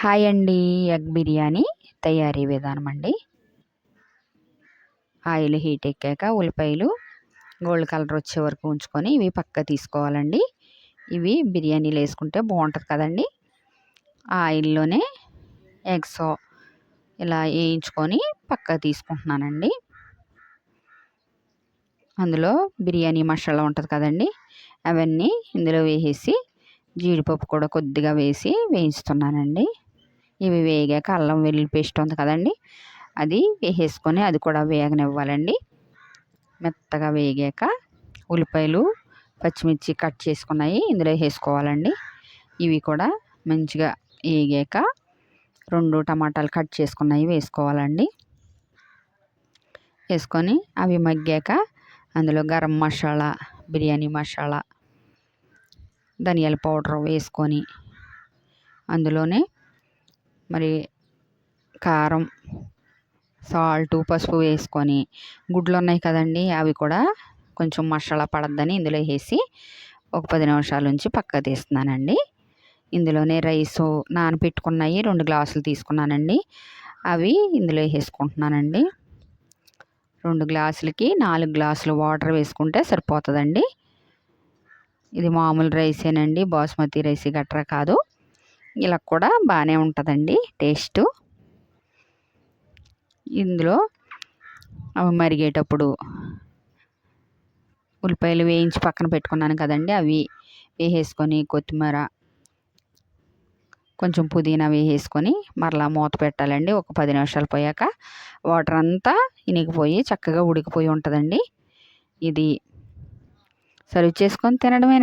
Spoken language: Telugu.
హాయ్ అండి. ఎగ్ బిర్యానీ తయారీ విధానం అండి. ఆయిల్ హీట్ ఎక్కాక ఉల్లిపాయలు గోల్డ్ కలర్ వచ్చే వరకు ఉంచుకొని ఇవి పక్క తీసుకోవాలండి. ఇవి బిర్యానీలో వేసుకుంటే బాగుంటుంది కదండి. ఆ ఆయిల్లోనే ఎగ్స్ ఇలా వేయించుకొని పక్క తీసుకుంటున్నానండి. అందులో బిర్యానీ మసాలా ఉంటుంది కదండి, అవన్నీ ఇందులో వేసేసి జీడిపప్పు కూడా కొద్దిగా వేసి వేయిస్తున్నానండి. ఇవి వేగాక అల్లం వెల్లుల్లి పేస్ట్ ఉంది కదండి, అది వేసేసుకొని అది కూడా వేగనివ్వాలండి. మెత్తగా వేగాక ఉల్లిపాయలు పచ్చిమిర్చి కట్ చేసుకున్నాయి ఇందులో వేసుకోవాలండి. ఇవి కూడా మంచిగా వేగాక 2 టమాటాలు కట్ చేసుకున్నవి వేసుకోవాలండి. వేసుకొని అవి మగ్గాక అందులో గరం మసాలా, బిర్యానీ మసాలా, ధనియాల పౌడర్ వేసుకొని అందులోనే మరి కారం, సాల్ట్, పసుపు వేసుకొని గుడ్లు ఉన్నాయి కదండి అవి కూడా కొంచెం మసాలా పడద్దని ఇందులో వేసి ఒక 10 నిమిషాల నుంచి పక్క తీస్తున్నానండి. ఇందులోనే రైసు నానబెట్టుకున్నవి 2 గ్లాసులు తీసుకున్నానండి, అవి ఇందులో వేసుకుంటున్నానండి. 2 గ్లాసులకి 4 గ్లాసులు వాటర్ వేసుకుంటే సరిపోతుందండి. ఇది మామూలు రైసేనండి, బాస్మతి రైస్ గట్రా కాదు. ఇలా కూడా బాగానే ఉంటుందండి టేస్టు. ఇందులో అవి మరిగేటప్పుడు ఉల్లిపాయలు వేయించి పక్కన పెట్టుకున్నాను కదండి, అవి వేసేసుకొని కొత్తిమీర కొంచెం పుదీనా వేసేసుకొని మరలా మూత పెట్టాలండి. ఒక 10 నిమిషాలు పోయాక వాటర్ అంతా ఇనికిపోయి చక్కగా ఉడికిపోయి ఉంటుందండి. ఇది సర్వ్ చేసుకొని తినడమే.